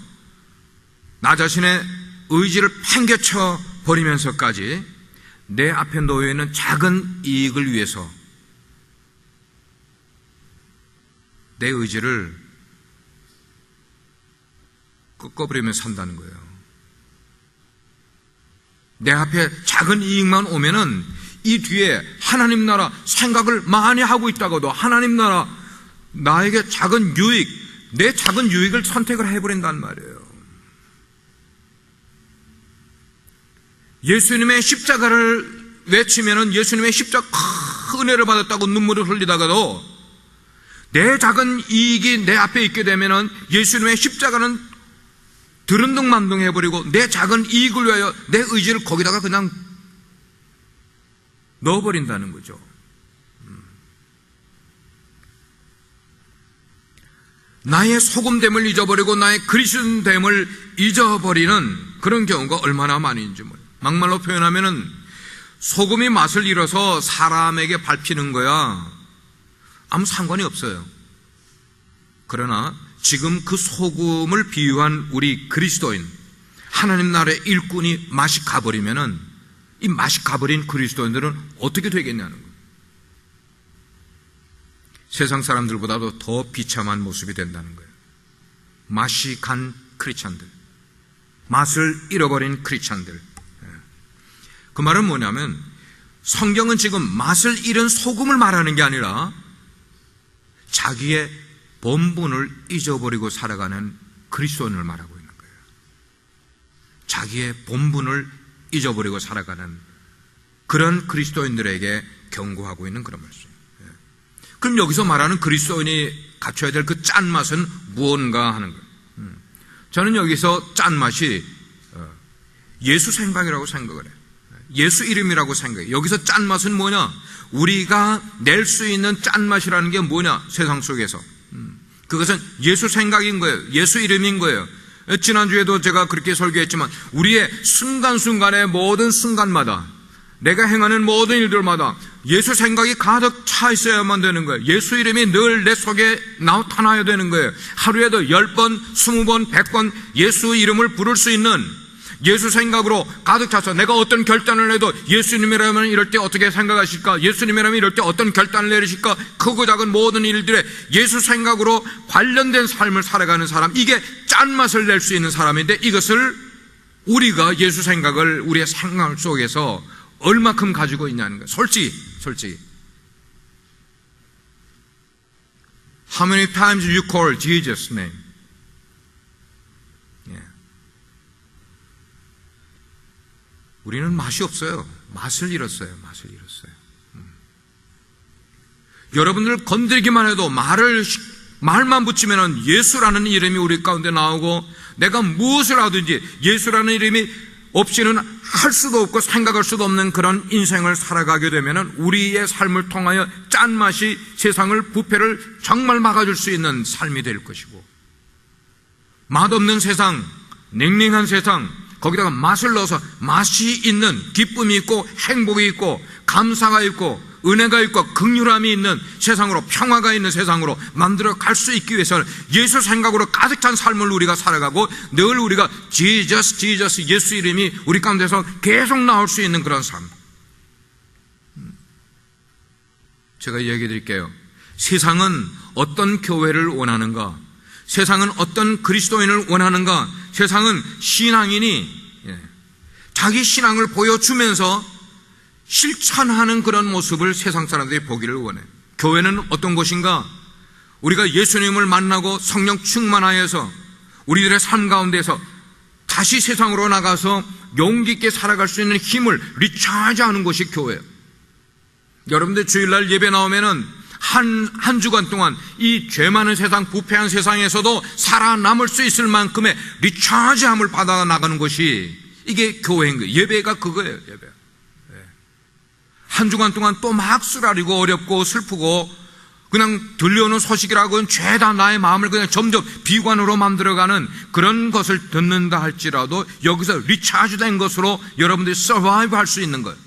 나 자신의 의지를 팽개쳐 버리면서까지 내 앞에 놓여 있는 작은 이익을 위해서 내 의지를 꺾어버리며 산다는 거예요. 내 앞에 작은 이익만 오면은 이 뒤에 하나님 나라 생각을 많이 하고 있다가도 하나님 나라 나에게 작은 유익, 내 작은 유익을 선택을 해버린단 말이에요. 예수님의 십자가를 외치면은 예수님의 십자가 큰 은혜를 받았다고 눈물을 흘리다가도 내 작은 이익이 내 앞에 있게 되면은 예수님의 십자가는 드른둥만둥 해버리고 내 작은 이익을 위하여 내 의지를 거기다가 그냥 넣어버린다는 거죠. 나의 소금됨을 잊어버리고 나의 그리스도됨을 잊어버리는 그런 경우가 얼마나 많은지 몰라요. 막말로 표현하면은 소금이 맛을 잃어서 사람에게 밟히는 거야 아무 상관이 없어요. 그러나 지금 그 소금을 비유한 우리 그리스도인, 하나님 나라의 일꾼이 맛이 가버리면은 이 맛이 가버린 그리스도인들은 어떻게 되겠냐는 거예요. 세상 사람들보다도 더 비참한 모습이 된다는 거예요. 맛이 간 크리스찬들, 맛을 잃어버린 크리스찬들. 그 말은 뭐냐면 성경은 지금 맛을 잃은 소금을 말하는 게 아니라 자기의 본분을 잊어버리고 살아가는 그리스도인을 말하고 있는 거예요. 자기의 본분을 잊어버리고 살아가는 그런 그리스도인들에게 경고하고 있는 그런 말씀이에요. 그럼 여기서 말하는 그리스도인이 갖춰야 될 그 짠맛은 무언가 하는 거예요. 저는 여기서 짠맛이 예수 생각이라고 생각을 해요. 예수 이름이라고 생각해요. 여기서 짠맛은 뭐냐? 우리가 낼 수 있는 짠맛이라는 게 뭐냐? 세상 속에서 그것은 예수 생각인 거예요. 예수 이름인 거예요. 지난주에도 제가 그렇게 설교했지만 우리의 순간순간의 모든 순간마다 내가 행하는 모든 일들마다 예수 생각이 가득 차 있어야만 되는 거예요. 예수 이름이 늘 내 속에 나타나야 되는 거예요. 하루에도 10번, 20번, 100번 예수 이름을 부를 수 있는 예수 생각으로 가득 차서 내가 어떤 결단을 해도 예수님이라면 이럴 때 어떻게 생각하실까? 예수님이라면 이럴 때 어떤 결단을 내리실까? 크고 작은 모든 일들에 예수 생각으로 관련된 삶을 살아가는 사람, 이게 짠맛을 낼 수 있는 사람인데 이것을 우리가 예수 생각을 우리의 생각 속에서 얼마큼 가지고 있냐는 거예요. 솔직히 How many times you call Jesus' name? 우리는 맛이 없어요. 맛을 잃었어요. 여러분들 건드리기만 해도 말만 붙이면 예수라는 이름이 우리 가운데 나오고 내가 무엇을 하든지 예수라는 이름이 없이는 할 수도 없고 생각할 수도 없는 그런 인생을 살아가게 되면 우리의 삶을 통하여 짠맛이 세상을 부패를 정말 막아줄 수 있는 삶이 될 것이고, 맛없는 세상, 냉랭한 세상, 거기다가 맛을 넣어서 맛이 있는, 기쁨이 있고 행복이 있고 감사가 있고 은혜가 있고 긍휼함이 있는 세상으로, 평화가 있는 세상으로 만들어 갈 수 있기 위해서는 예수 생각으로 가득 찬 삶을 우리가 살아가고 늘 우리가 지저스 예수 이름이 우리 가운데서 계속 나올 수 있는 그런 삶. 제가 이야기해 드릴게요. 세상은 어떤 교회를 원하는가? 세상은 어떤 그리스도인을 원하는가? 세상은 신앙인이 자기 신앙을 보여주면서 실천하는 그런 모습을 세상 사람들이 보기를 원해요. 교회는 어떤 곳인가? 우리가 예수님을 만나고 성령 충만하여서 우리들의 삶 가운데서 다시 세상으로 나가서 용기 있게 살아갈 수 있는 힘을 리차지하는 곳이 교회예요. 여러분들 주일날 예배 나오면은 한 주간 동안 이 죄 많은 세상, 부패한 세상에서도 살아남을 수 있을 만큼의 리차지함을 받아 나가는 것이 이게 교회인 거예요. 예배가 그거예요. 예배. 한 주간 동안 또 막 쓰라리고 어렵고 슬프고 그냥 들려오는 소식이라고는 죄다 나의 마음을 그냥 점점 비관으로 만들어가는 그런 것을 듣는다 할지라도 여기서 리차지된 것으로 여러분들이 서바이브 할 수 있는 거예요.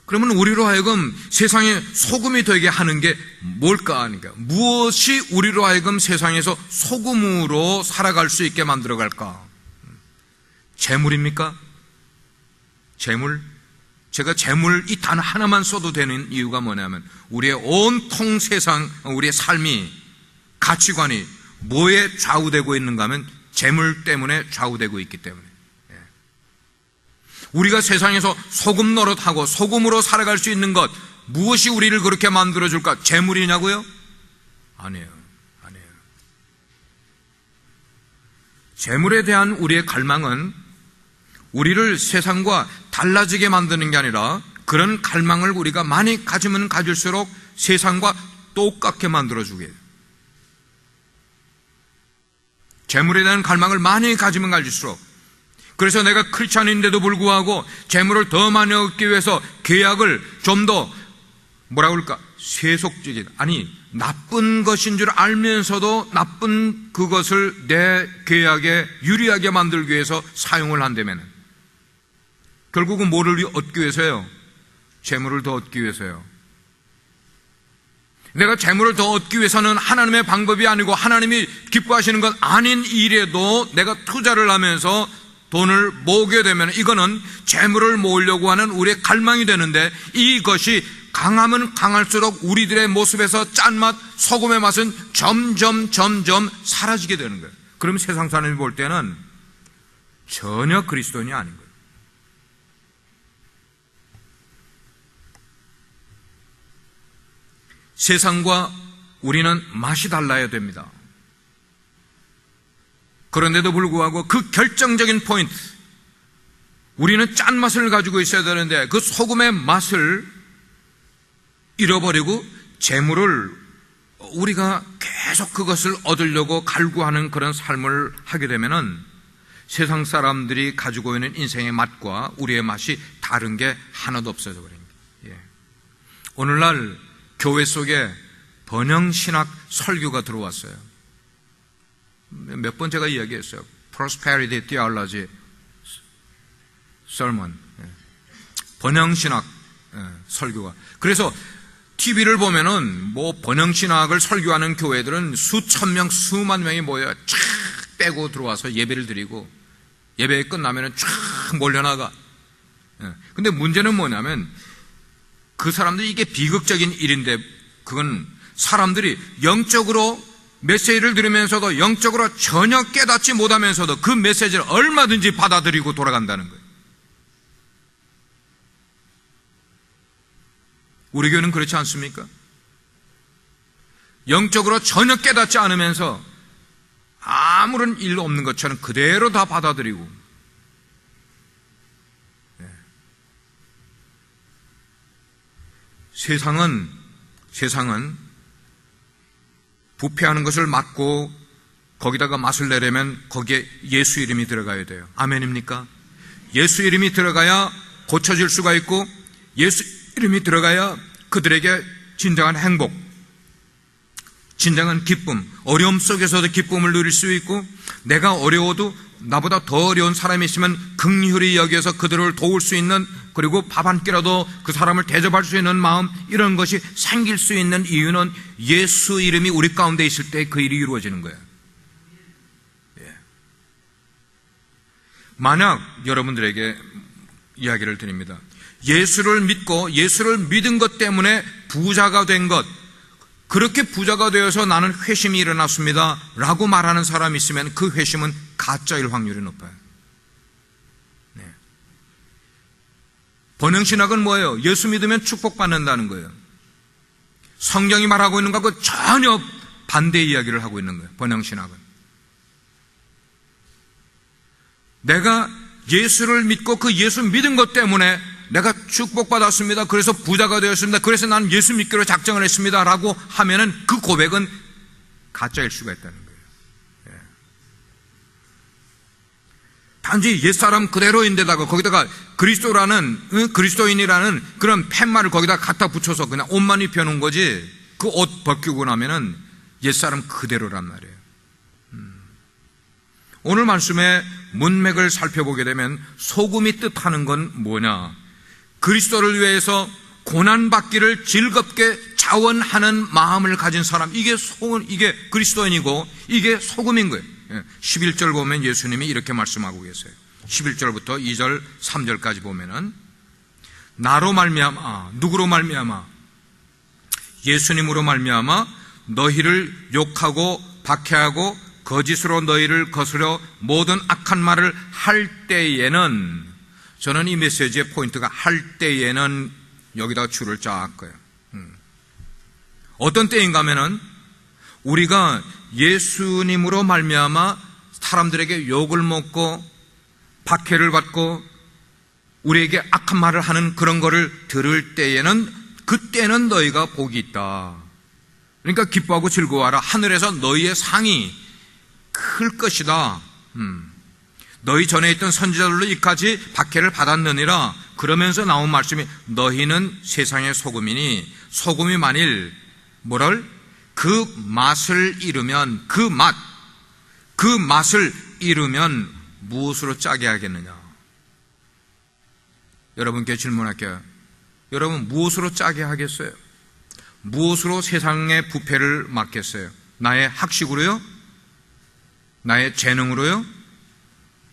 그러면 우리로 하여금 세상에 소금이 되게 하는 게 뭘까 하니까 무엇이 우리로 하여금 세상에서 소금으로 살아갈 수 있게 만들어갈까? 재물입니까? 재물? 제가 재물 이 단 하나만 써도 되는 이유가 뭐냐면 우리의 온통 세상, 우리의 삶이, 가치관이 뭐에 좌우되고 있는가 하면 재물 때문에 좌우되고 있기 때문에 우리가 세상에서 소금 노릇하고 소금으로 살아갈 수 있는 것 무엇이 우리를 그렇게 만들어줄까? 재물이냐고요? 아니에요. 아니에요. 재물에 대한 우리의 갈망은 우리를 세상과 달라지게 만드는 게 아니라 그런 갈망을 우리가 많이 가지면 가질수록 세상과 똑같게 만들어주게 해요. 재물에 대한 갈망을 많이 가지면 가질수록 그래서 내가 크리스찬인데도 불구하고 재물을 더 많이 얻기 위해서 계약을 좀 더 뭐라고 할까? 세속적인, 아니 나쁜 것인 줄 알면서도 나쁜 그것을 내 계약에 유리하게 만들기 위해서 사용을 한다면 결국은 뭐를 얻기 위해서요? 재물을 더 얻기 위해서요. 내가 재물을 더 얻기 위해서는 하나님의 방법이 아니고 하나님이 기뻐하시는 것 아닌 일에도 내가 투자를 하면서 돈을 모으게 되면 이거는 재물을 모으려고 하는 우리의 갈망이 되는데 이것이 강하면 강할수록 우리들의 모습에서 짠맛, 소금의 맛은 점점 사라지게 되는 거예요. 그럼 세상 사람이 볼 때는 전혀 그리스도인이 아닌 거예요. 세상과 우리는 맛이 달라야 됩니다. 그런데도 불구하고 그 결정적인 포인트, 우리는 짠맛을 가지고 있어야 되는데 그 소금의 맛을 잃어버리고 재물을 우리가 계속 그것을 얻으려고 갈구하는 그런 삶을 하게 되면은 세상 사람들이 가지고 있는 인생의 맛과 우리의 맛이 다른 게 하나도 없어져 버립니다. 오늘날 교회 속에 번영신학 설교가 들어왔어요. 몇 번 제가 이야기했어요. Prosperity Theology Sermon, 번영신학 설교가. 그래서 TV를 보면은 뭐 번영신학을 설교하는 교회들은 수천 명, 수만 명이 모여 쫙 빼고 들어와서 예배를 드리고 예배 끝나면은 쫙 몰려나가. 근데 문제는 뭐냐면 그 사람들이 이게 비극적인 일인데 그건 사람들이 영적으로 메시지를 들으면서도 영적으로 전혀 깨닫지 못하면서도 그 메시지를 얼마든지 받아들이고 돌아간다는 거예요. 우리 교회는 그렇지 않습니까? 영적으로 전혀 깨닫지 않으면서 아무런 일 없는 것처럼 그대로 다 받아들이고 세상은 부패하는 것을 막고 거기다가 맛을 내려면 거기에 예수 이름이 들어가야 돼요. 아멘입니까? 예수 이름이 들어가야 고쳐질 수가 있고 예수 이름이 들어가야 그들에게 진정한 행복, 진정한 기쁨, 어려움 속에서도 기쁨을 누릴 수 있고 내가 어려워도 나보다 더 어려운 사람이 있으면 긍휼히 여겨서 그들을 도울 수 있는, 그리고 밥 한 끼라도 그 사람을 대접할 수 있는 마음, 이런 것이 생길 수 있는 이유는 예수 이름이 우리 가운데 있을 때 그 일이 이루어지는 거예요. 만약 여러분들에게 이야기를 드립니다. 예수를 믿고 예수를 믿은 것 때문에 부자가 된 것, 그렇게 부자가 되어서 나는 회심이 일어났습니다 라고 말하는 사람이 있으면 그 회심은 가짜일 확률이 높아요. 번영신학은 뭐예요? 예수 믿으면 축복받는다는 거예요. 성경이 말하고 있는 것하고 전혀 반대의 이야기를 하고 있는 거예요. 번영신학은 내가 예수를 믿고 그 예수 믿은 것 때문에 내가 축복받았습니다, 그래서 부자가 되었습니다, 그래서 나는 예수 믿기로 작정을 했습니다 라고 하면은 그 고백은 가짜일 수가 있다는 거예요. 단지 옛사람 그대로인데다가 거기다가 그리스도인이라는 그런 팻말을 거기다 갖다 붙여서 그냥 옷만 입혀놓은 거지, 그 옷 벗기고 나면은 옛사람 그대로란 말이에요. 오늘 말씀의 문맥을 살펴보게 되면 소금이 뜻하는 건 뭐냐? 그리스도를 위해서 고난받기를 즐겁게 자원하는 마음을 가진 사람, 이게 그리스도인이고 이게 소금인 거예요. 11절 보면 예수님이 이렇게 말씀하고 계세요. 11절부터 2절 3절까지 보면은 나로 말미암아, 누구로 말미암아? 예수님으로 말미암아 너희를 욕하고 박해하고 거짓으로 너희를 거스려 모든 악한 말을 할 때에는, 저는 이 메시지의 포인트가 할 때에는 여기다 줄을 쫙 거예요. 어떤 때인가 하면은 우리가 예수님으로 말미암아 사람들에게 욕을 먹고 박해를 받고 우리에게 악한 말을 하는 그런 거를 들을 때에는, 그때는 너희가 복이 있다. 그러니까 기뻐하고 즐거워하라. 하늘에서 너희의 상이 클 것이다. 너희 전에 있던 선지자들로 이까지 박해를 받았느니라. 그러면서 나온 말씀이 너희는 세상의 소금이니, 소금이 만일 그 맛을 잃으면, 그 맛을 잃으면 무엇으로 짜게 하겠느냐? 여러분께 질문할게요. 여러분 무엇으로 짜게 하겠어요? 무엇으로 세상의 부패를 막겠어요? 나의 학식으로요? 나의 재능으로요?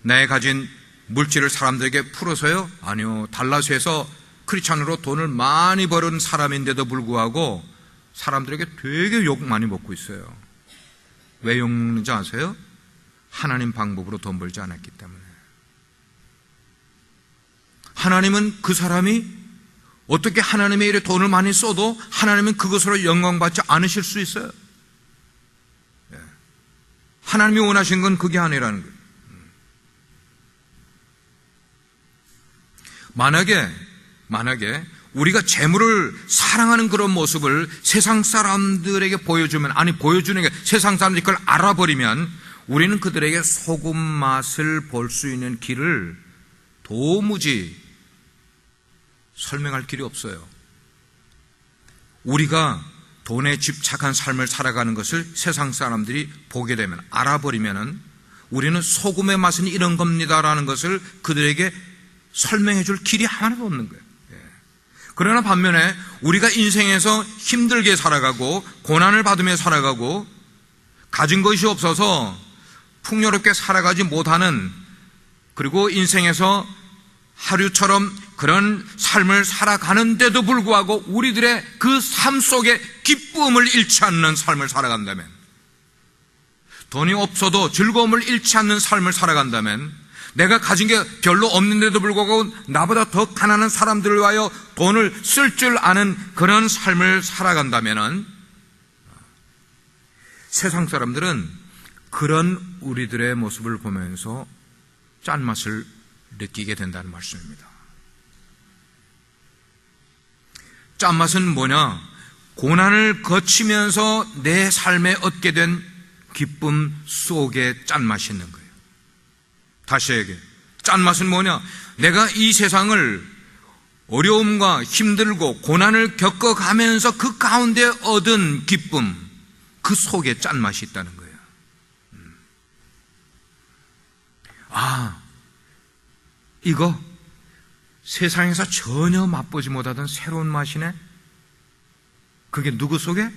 나의 가진 물질을 사람들에게 풀어서요? 아니요. 달라스에서 크리스찬으로 돈을 많이 버는 사람인데도 불구하고 사람들에게 되게 욕 많이 먹고 있어요. 왜 욕 먹는지 아세요? 하나님 방법으로 돈 벌지 않았기 때문에. 하나님은 그 사람이 어떻게 하나님의 일에 돈을 많이 써도 하나님은 그것으로 영광받지 않으실 수 있어요. 하나님이 원하신 건 그게 아니라는 거예요. 만약에 우리가 재물을 사랑하는 그런 모습을 세상 사람들에게 보여주는 게 세상 사람들이 그걸 알아버리면 우리는 그들에게 소금 맛을 볼 수 있는 길을 도무지 설명할 길이 없어요. 우리가 돈에 집착한 삶을 살아가는 것을 세상 사람들이 보게 되면, 알아버리면 우리는 소금의 맛은 이런 겁니다라는 것을 그들에게 설명해 줄 길이 하나도 없는 거예요. 그러나 반면에 우리가 인생에서 힘들게 살아가고 고난을 받으며 살아가고 가진 것이 없어서 풍요롭게 살아가지 못하는, 그리고 인생에서 하류처럼 그런 삶을 살아가는데도 불구하고 우리들의 그 삶 속에 기쁨을 잃지 않는 삶을 살아간다면, 돈이 없어도 즐거움을 잃지 않는 삶을 살아간다면, 내가 가진 게 별로 없는데도 불구하고 나보다 더 가난한 사람들을 위하여 돈을 쓸 줄 아는 그런 삶을 살아간다면, 세상 사람들은 그런 우리들의 모습을 보면서 짠맛을 느끼게 된다는 말씀입니다. 짠맛은 뭐냐? 고난을 거치면서 내 삶에 얻게 된 기쁨 속에 짠맛이 있는 거예요. 다시 얘기해. 짠맛은 뭐냐? 내가 이 세상을 어려움과 힘들고 고난을 겪어가면서 그 가운데 얻은 기쁨, 그 속에 짠맛이 있다는 거예요. 이거 세상에서 전혀 맛보지 못하던 새로운 맛이네? 그게 누구 속에?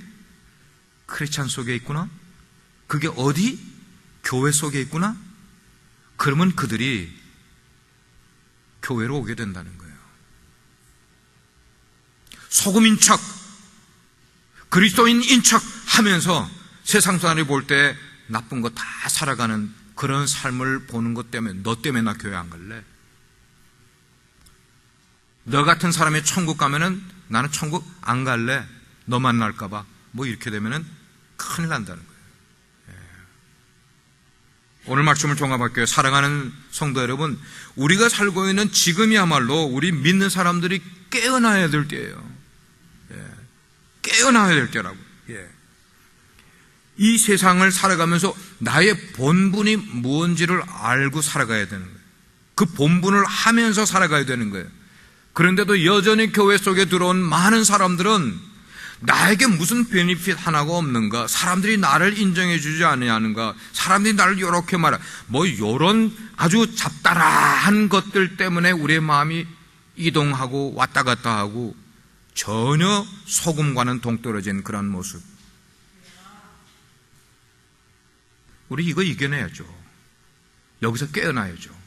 크리스찬 속에 있구나? 그게 어디? 교회 속에 있구나? 그러면 그들이 교회로 오게 된다는 거예요. 소금인 척, 그리스도인인 척 하면서 세상 사람이 볼 때 나쁜 거 다 살아가는 그런 삶을 보는 것 때문에, 너 때문에 나 교회 안 갈래? 너 같은 사람이 천국 가면은 나는 천국 안 갈래? 너 만날까봐. 뭐 이렇게 되면은 큰일 난다는 거예요. 오늘 말씀을 종합할게요. 사랑하는 성도 여러분, 우리가 살고 있는 지금이야말로 우리 믿는 사람들이 깨어나야 될 때예요. 깨어나야 될 때라고. 이 세상을 살아가면서 나의 본분이 무엇인지를 알고 살아가야 되는 거예요. 그 본분을 하면서 살아가야 되는 거예요. 그런데도 여전히 교회 속에 들어온 많은 사람들은 나에게 무슨 베니핏 하나가 없는가? 사람들이 나를 인정해 주지 않느냐는가? 사람들이 나를 이렇게 말해. 요런 아주 잡다라한 것들 때문에 우리의 마음이 이동하고 왔다 갔다 하고 전혀 소금과는 동떨어진 그런 모습. 우리 이거 이겨내야죠. 여기서 깨어나야죠.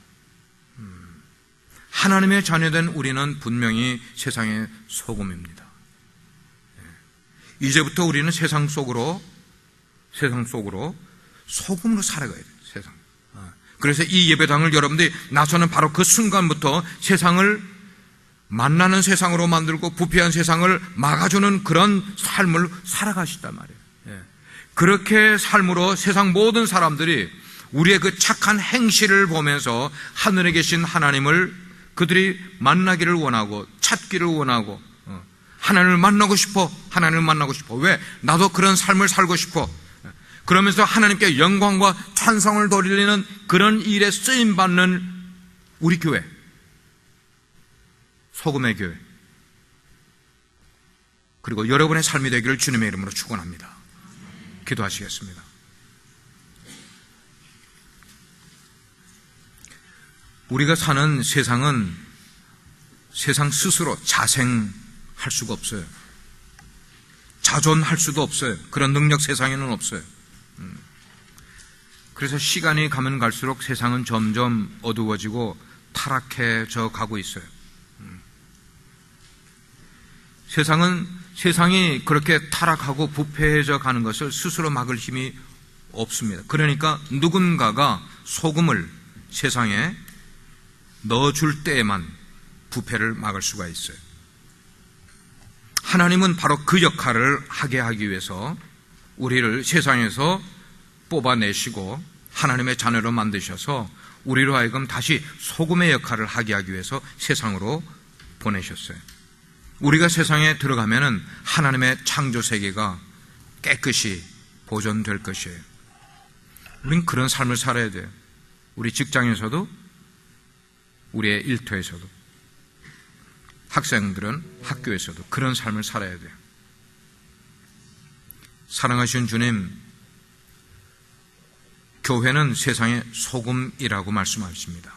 하나님의 자녀된 우리는 분명히 세상의 소금입니다. 이제부터 우리는 세상 속으로 소금으로 살아가야 돼요. 세상. 그래서 이 예배당을 여러분들이 나서는 바로 그 순간부터 세상을 만나는 세상으로 만들고 부패한 세상을 막아주는 그런 삶을 살아가시단 말이에요. 그렇게 삶으로 세상 모든 사람들이 우리의 그 착한 행실을 보면서 하늘에 계신 하나님을 그들이 만나기를 원하고 찾기를 원하고 하나님을 만나고 싶어. 왜? 나도 그런 삶을 살고 싶어. 그러면서 하나님께 영광과 찬송을 돌리는 그런 일에 쓰임받는 우리 교회, 소금의 교회, 그리고 여러분의 삶이 되기를 주님의 이름으로 축원합니다. 기도하시겠습니다. 우리가 사는 세상은 세상 스스로 자생할 수가 없어요. 자존할 수도 없어요. 그런 능력 세상에는 없어요. 그래서 시간이 가면 갈수록 세상은 점점 어두워지고 타락해져 가고 있어요. 세상이 그렇게 타락하고 부패해져 가는 것을 스스로 막을 힘이 없습니다. 그러니까 누군가가 소금을 세상에 넣어줄 때에만 부패를 막을 수가 있어요. 하나님은 바로 그 역할을 하게 하기 위해서 우리를 세상에서 뽑아내시고 하나님의 자녀로 만드셔서 우리로 하여금 다시 소금의 역할을 하게 하기 위해서 세상으로 보내셨어요. 우리가 세상에 들어가면은 하나님의 창조 세계가 깨끗이 보존될 것이에요. 우린 그런 삶을 살아야 돼요. 우리 직장에서도, 우리의 일터에서도, 학생들은 학교에서도 그런 삶을 살아야 돼요. 사랑하신 주님, 교회는 세상의 소금이라고 말씀하십니다.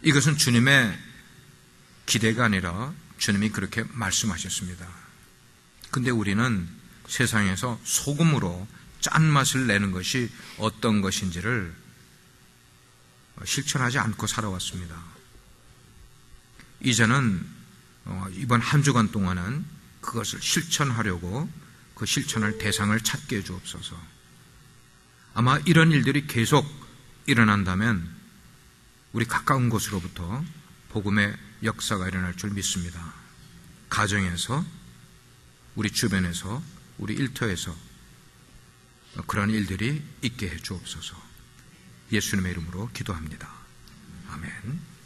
이것은 주님의 기대가 아니라 주님이 그렇게 말씀하셨습니다. 근데 우리는 세상에서 소금으로 짠맛을 내는 것이 어떤 것인지를 실천하지 않고 살아왔습니다. 이제는 이번 한 주간 동안은 그것을 실천하려고 그 실천할 대상을 찾게 해 주옵소서. 아마 이런 일들이 계속 일어난다면 우리 가까운 곳으로부터 복음의 역사가 일어날 줄 믿습니다. 가정에서, 우리 주변에서, 우리 일터에서 그런 일들이 있게 해 주옵소서. 예수님의 이름으로 기도합니다. 아멘.